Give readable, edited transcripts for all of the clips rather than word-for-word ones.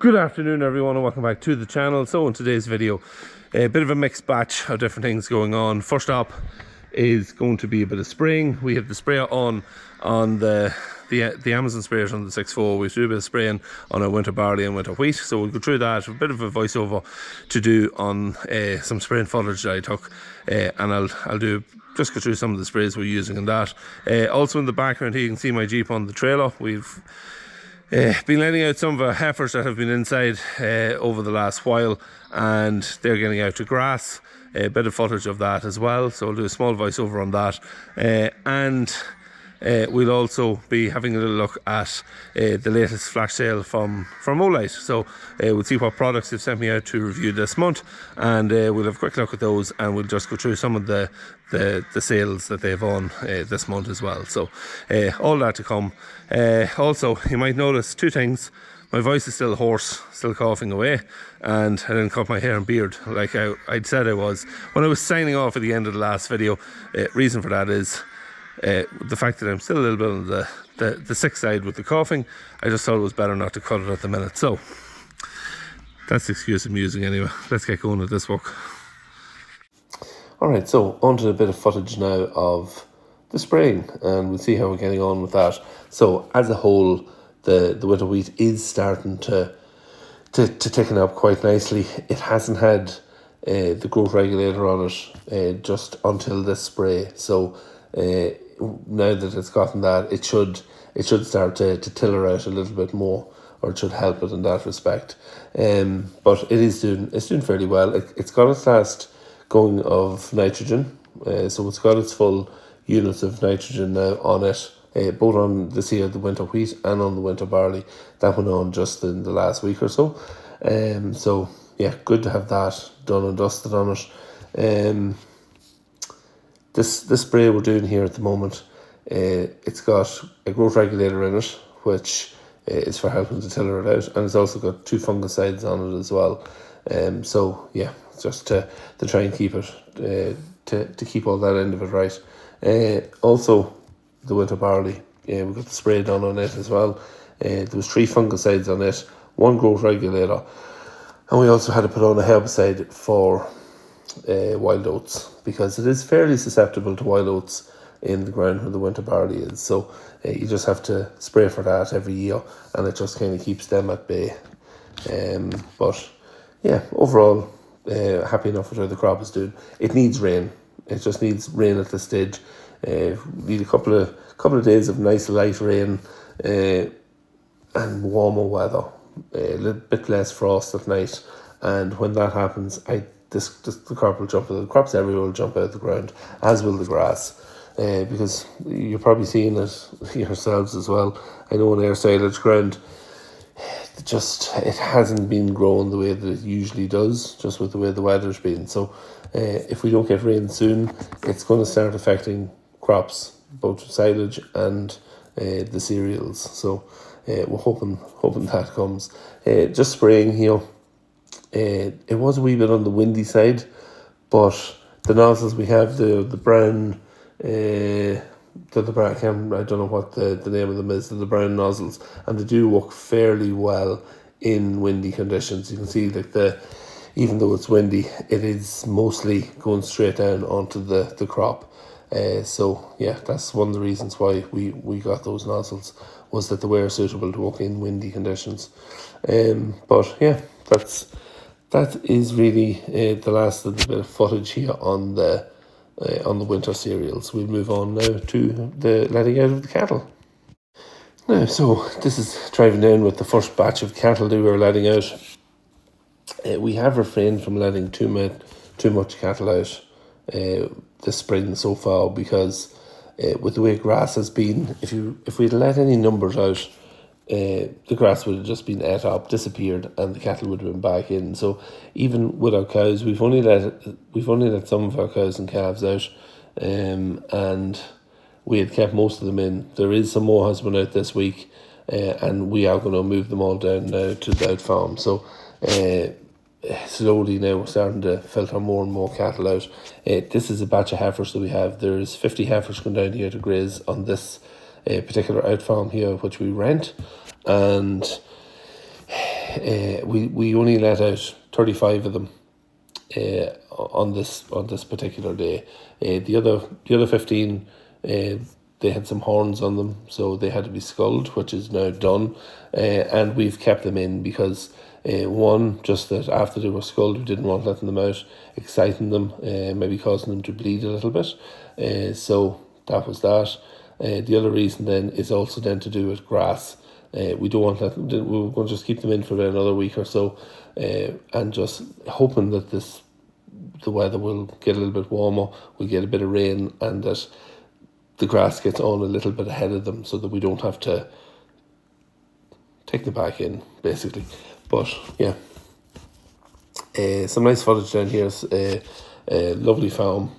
Good afternoon everyone and welcome back to the channel. So in today's video, a bit of a mixed batch of different things going on. First up is going to be a bit of spraying. We have the sprayer on the Amazon sprayers on the 6.4. We do a bit of spraying on our winter barley and winter wheat, so we'll go through that. A bit of a voiceover to do on some spraying footage that I took, and I'll just go through some of the sprays we're using in that. Also in the background here you can see my Jeep on the trailer. We've been letting out some of our heifers that have been inside over the last while, and they're getting out to grass. A bit of footage of that as well, so I'll do a small voiceover on that, and we'll also be having a little look at the latest flash sale from Olight. So we'll see what products they've sent me out to review this month, and we'll have a quick look at those, and we'll just go through some of the sales that they have on this month as well. So all that to come. Also, you might notice two things. My voice is still hoarse, still coughing away, and I didn't cut my hair and beard like I'd said I was when I was signing off at the end of the last video. Reason for that is the fact that I'm still a little bit on the sick side with the coughing. I just thought it was better not to cut it at the minute. So that's the excuse I'm using anyway. Let's get going with this work. Alright, so on to a bit of footage now of the spraying, and we'll see how we're getting on with that. So as a whole, the winter wheat is starting to ticken up quite nicely. It hasn't had the growth regulator on it just until this spray. So now that it's gotten that, it should start to tiller out a little bit more, or it should help it in that respect. But it's doing fairly well. It's got its last going of nitrogen, so it's got its full units of nitrogen now on it, both on the winter wheat and on the winter barley. That went on just in the last week or so. So yeah, good to have that done and dusted on it. This spray we're doing here at the moment, it's got a growth regulator in it, which is for helping to tiller it out, and it's also got two fungicides on it as well. So yeah, just to try and keep it, to keep all that end of it right. Also, the winter barley, we got the spray done on it as well. There was 3 fungicides on it, 1 growth regulator, and we also had to put on a herbicide for wild oats, because it is fairly susceptible to wild oats in the ground where the winter barley is. So you just have to spray for that every year, and it just kind of keeps them at bay. But yeah, overall, happy enough with how the crop is doing. It needs rain. It just needs rain at this stage. Need a couple of days of nice light rain and warmer weather. A little bit less frost at night, and when that happens, the crop will jump. The crops everywhere will jump out of the ground, as will the grass. Because you're probably seeing it yourselves as well. I know on air silage ground, it hasn't been growing the way that it usually does, just with the way the weather's been. So if we don't get rain soon, it's going to start affecting crops, both silage and the cereals. So we're hoping that comes. Just spraying here, it was a wee bit on the windy side, but the nozzles we have, the brown, I don't know what the name of them is, the brown nozzles, and they do work fairly well in windy conditions. You can see that even though it's windy, it is mostly going straight down onto the crop. So yeah, that's one of the reasons why we got those nozzles, was that they were suitable to work in windy conditions. But yeah, that is really the last of the bit of footage here on the winter cereals. We'll move on now to the letting out of the cattle. Now, so this is driving down with the first batch of cattle that we were letting out. We have refrained from letting too much cattle out this spring so far, because with the way grass has been, if we'd let any numbers out, the grass would have just been ate up, disappeared, and the cattle would have been back in. So even with our cows, we've only let some of our cows and calves out, and we had kept most of them in. There is some more husband out this week, and we are going to move them all down now to the out farm. So slowly now we're starting to filter more and more cattle out. This is a batch of heifers that we have. There's 50 heifers going down here to graze on this particular out farm here, which we rent, and we only let out 35 of them on this particular day. The other 15, they had some horns on them, so they had to be sculled, which is now done, and we've kept them in because one, just that after they were sculled, we didn't want letting them out, exciting them, maybe causing them to bleed a little bit. So that was that. The other reason then is also then to do with grass. We don't want that. We were going to just keep them in for another week or so, and just hoping that the weather will get a little bit warmer, we get a bit of rain, and that the grass gets on a little bit ahead of them, so that we don't have to take them back in, basically. But yeah, some nice footage down here. A lovely farm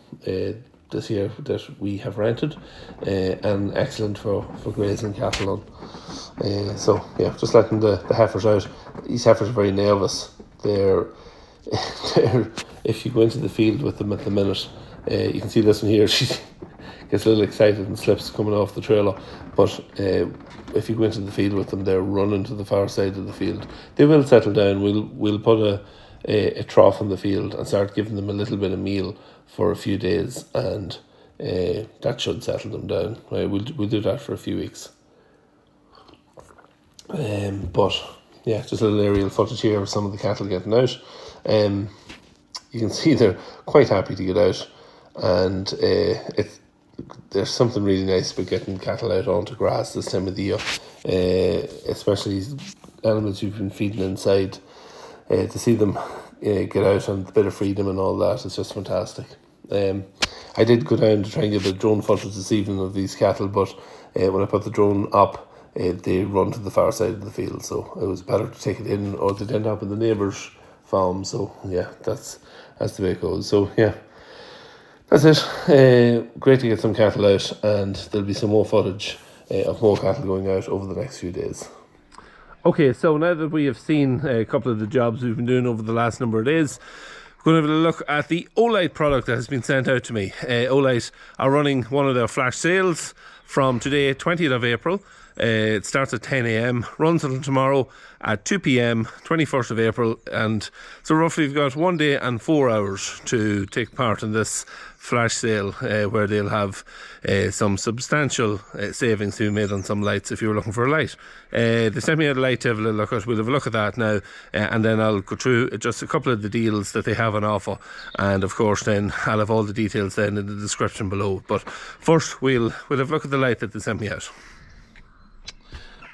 this year that we have rented, and excellent for grazing cattle on. So yeah, just letting the heifers out. These heifers are very nervous. They're if you go into the field with them at the minute, you can see this one here, she gets a little excited and slips coming off the trailer. But if you go into the field with them, they're running to the far side of the field. They will settle down. We'll put a trough in the field and start giving them a little bit of meal for a few days, and that should settle them down. We'll do that for a few weeks. But yeah, just a little aerial footage here of some of the cattle getting out. You can see they're quite happy to get out, and there's something really nice about getting cattle out onto grass this time of the year, especially animals you've been feeding inside. To see them get out and a bit of freedom and all that is just fantastic. I did go down to try and get a drone footage this evening of these cattle, but when I put the drone up, they run to the far side of the field, so it was better to take it in, or they'd end up in the neighbour's farm. So yeah, that's the way it goes. So yeah, that's it. Great to get some cattle out, and there'll be some more footage of more cattle going out over the next few days. Okay, so now that we have seen a couple of the jobs we've been doing over the last number of days, we're going to have a look at the Olight product that has been sent out to me. Olight are running one of their flash sales from today, 20th of April. It starts at 10 a.m, runs until tomorrow at 2 p.m, 21st of April. And so roughly you've got 1 day and 4 hours to take part in this flash sale, where they'll have some substantial savings to be made on some lights if you were looking for a light. They sent me out a light to have a little look at. We'll have a look at that now, and then I'll go through just a couple of the deals that they have on offer, and of course then I'll have all the details then in the description below. But first we'll have a look at the light that they sent me out.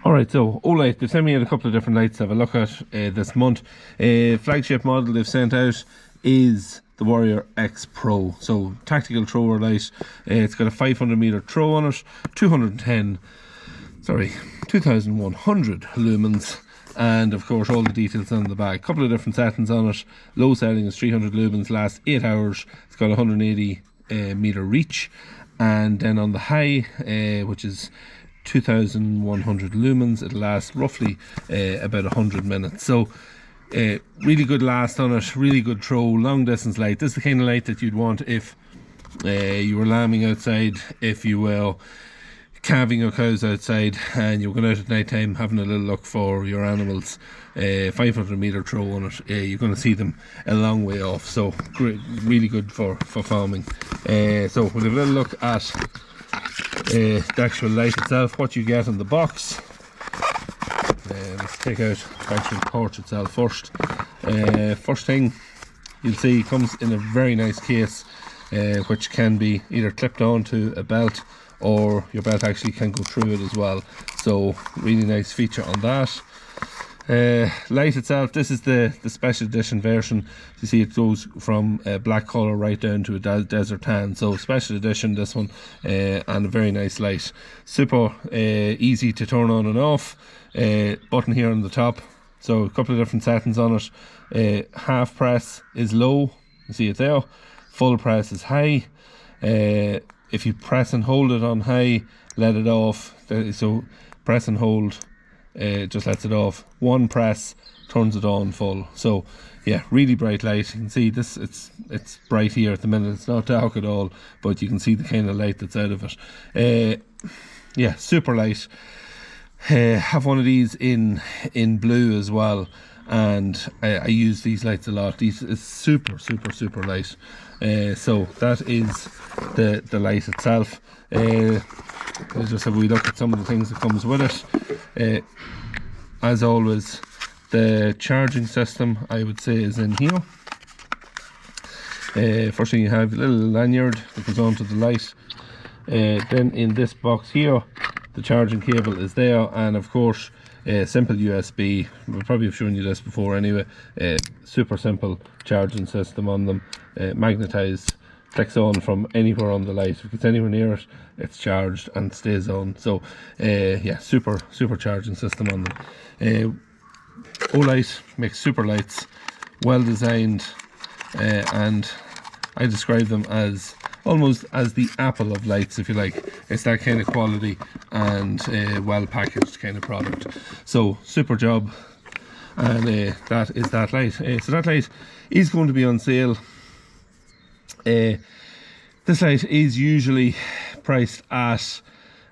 Alright, so Olight, they've sent me out a couple of different lights to have a look at this month. Flagship model they've sent out is the Warrior X Pro, so tactical thrower light. It's got a 500 meter throw on it, 2100 lumens, and of course all the details on the back. Couple of different settings on it. Low setting is 300 lumens, lasts 8 hours. It's got 180 meter reach, and then on the high, which is 2100 lumens, it'll last roughly about 100 minutes. So really good last on it, really good throw, long distance light. This is the kind of light that you'd want if you were lambing outside, if you were calving your cows outside and you were going out at night time having a little look for your animals. 500 meter throw on it, you're going to see them a long way off, so great, really good for farming. So we'll have a little look at the actual light itself, what you get in the box. Let's take out the actual pouch itself first. First thing you'll see, comes in a very nice case, which can be either clipped onto a belt, or your belt actually can go through it as well. So really nice feature on that. Light itself, this is the special edition version. You see it goes from black colour right down to a desert tan, so special edition this one, and a very nice light. Super easy to turn on and off. Button here on the top, so a couple of different settings on it. Half press is low, you see it there. Full press is high. If you press and hold it on high, let it off. So press and hold, just lets it off. One press turns it on full. So yeah, really bright light. You can see this, it's bright here at the minute. It's not dark at all, but you can see the kind of light that's out of it. Yeah, super light. Have one of these in blue as well, and I use these lights a lot. These is super light. So that is the light itself. I'll just have a wee look at some of the things that comes with it. As always, the charging system, I would say, is in here. First thing, you have a little lanyard that goes onto the light. Then in this box here, the charging cable is there, and of course a simple USB. We'll probably have shown you this before anyway. Super simple charging system on them, magnetized, clicks on from anywhere on the light. If it's anywhere near it, it's charged and stays on. So yeah, super charging system on them. Olight makes super lights, well designed, and I describe them as almost as the Apple of lights, if you like. It's that kind of quality and well packaged kind of product. So super job, and that is that light. So that light is going to be on sale. This light is usually priced at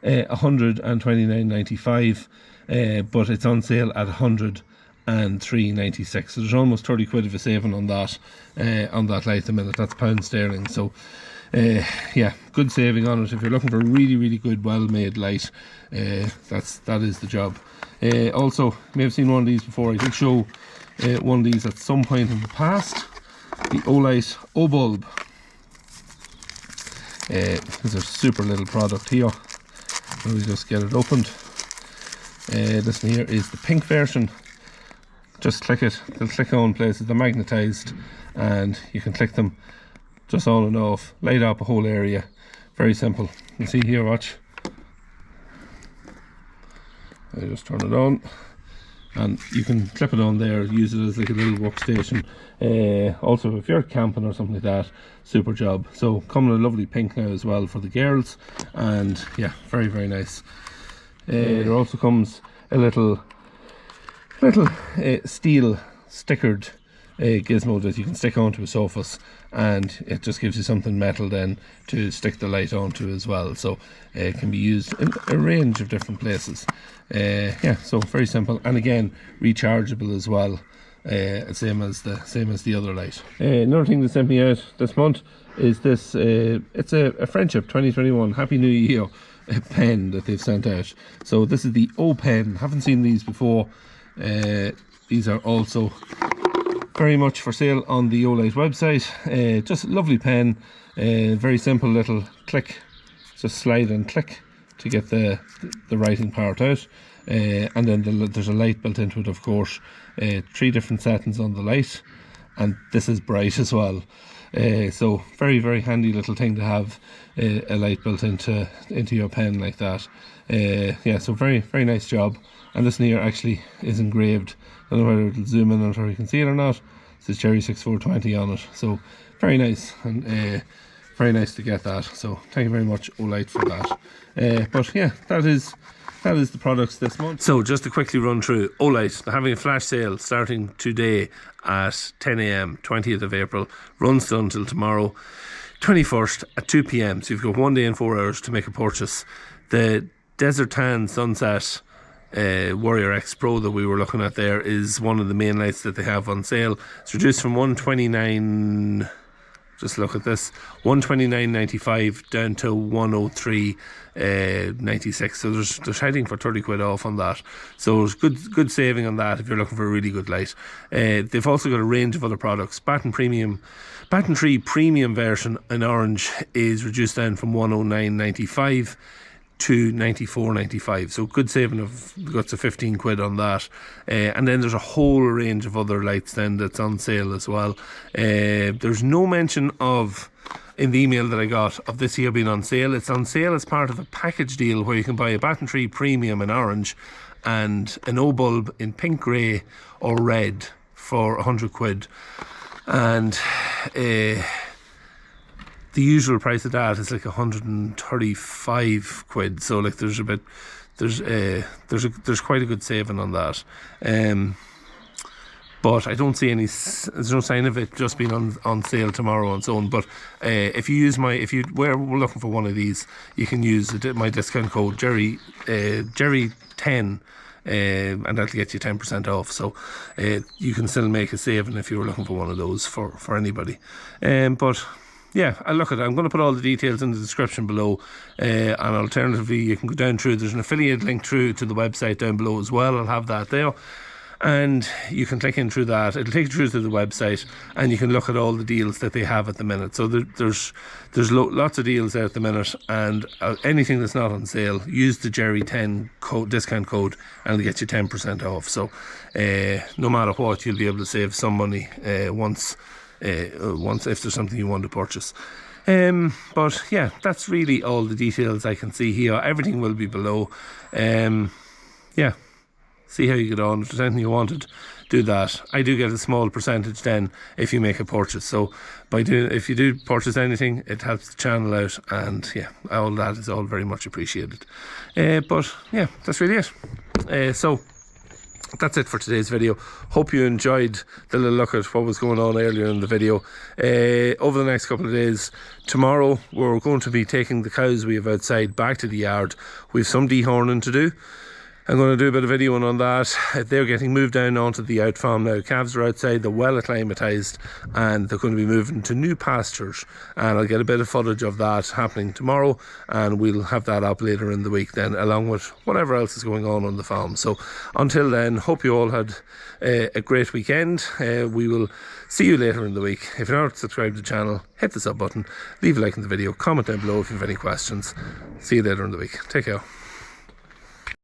$129.95, but it's on sale at $103.96. So there's almost 30 quid of a saving on that light at the minute. That's pound sterling. So yeah, good saving on it. If you're looking for a really good, well-made light, that is the job. Also, you may have seen one of these before. I did show one of these at some point in the past. The Olight Obulb. It's a super little product here. Let me just get it opened. This one here is the pink version. Just click it. They'll click on places. They're magnetized, and you can click them just on and off, light up a whole area. Very simple. You see here, watch. I just turn it on, and you can clip it on there, use it as like a little workstation. Also, if you're camping or something like that, super job. So coming in a lovely pink now as well for the girls, and yeah, very nice. There also comes a little steel stickered gizmo that you can stick onto a surface, and it just gives you something metal then to stick the light onto as well. So it can be used in a range of different places. Yeah, so very simple, and again rechargeable as well. Same as the other light. Another thing that sent me out this month is this. It's a Friendship 2021 Happy New Year pen that they've sent out. So this is the O pen. Haven't seen these before. These are also very much for sale on the Olight website. Just a lovely pen, very simple little click, just slide and click to get the writing part out, and then there's a light built into it, of course. 3 different settings on the light, and this is bright as well. So very handy little thing to have, a light built into your pen like that. Yeah, so very nice job. And this here actually is engraved. I don't know whether it'll zoom in on it or you can see it or not. It says Cherry 6420 on it. So very nice, and very nice to get that. So thank you very much, Olight, for that. But yeah, that is the products this month. So just to quickly run through, Olight, they're having a flash sale starting today at 10 AM, 20th of April, runs until tomorrow, 21st at 2 PM. So you've got 1 day and 4 hours to make a purchase. The Desert Tan Sunset Warrior X Pro that we were looking at there is one of the main lights that they have on sale. It's reduced from 129, just look at this, 129.95 down to 103.96. So there's heading for 30 quid off on that. So it's good saving on that if you're looking for a really good light. They've also got a range of other products. Baton 3 Premium version in orange is reduced down from 109.95 to 94.95. So good saving of guts of 15 quid on that. And then there's a whole range of other lights then that's on sale as well. There's no mention of, in the email that I got, of this here being on sale. It's on sale as part of a package deal where you can buy a Baton 3 Premium in orange and an Obulb in pink, grey or red for 100 quid. And the usual price of that is like 135 quid. So like there's quite a good saving on that. But I don't see there's no sign of it just being on sale tomorrow and so on. But if you we're looking for one of these, you can use my discount code Jerry 10, and that'll get you 10% off. So you can still make a saving if you were looking for one of those for anybody. But yeah, I'm going to put all the details in the description below, and alternatively you can go down through, there's an affiliate link through to the website down below as well. I'll have that there, and you can click in through that. It'll take you through to the website, and you can look at all the deals that they have at the minute. So there's lots of deals there at the minute, and anything that's not on sale, use the Jerry10 discount code and it'll get you 10% off. So no matter what, you'll be able to save some money once if there's something you want to purchase. But yeah, that's really all the details I can see here. Everything will be below. Yeah, see how you get on. If there's anything you wanted, do that. I do get a small percentage then if you make a purchase. So if you do purchase anything, it helps the channel out, and yeah, all that is all very much appreciated. But yeah, that's really it. So that's it for today's video. Hope you enjoyed the little look at what was going on earlier in the video. Over the next couple of days, tomorrow we're going to be taking the cows we have outside back to the yard. We have some dehorning to do. I'm going to do a bit of videoing on that. They're getting moved down onto the out farm now. Calves are outside, they're well acclimatised, and they're going to be moving to new pastures, and I'll get a bit of footage of that happening tomorrow, and we'll have that up later in the week then, along with whatever else is going on the farm. So until then, hope you all had a great weekend. We will see you later in the week. If you're not subscribed to the channel, hit the sub button, leave a like in the video, comment down below if you have any questions. See you later in the week. Take care.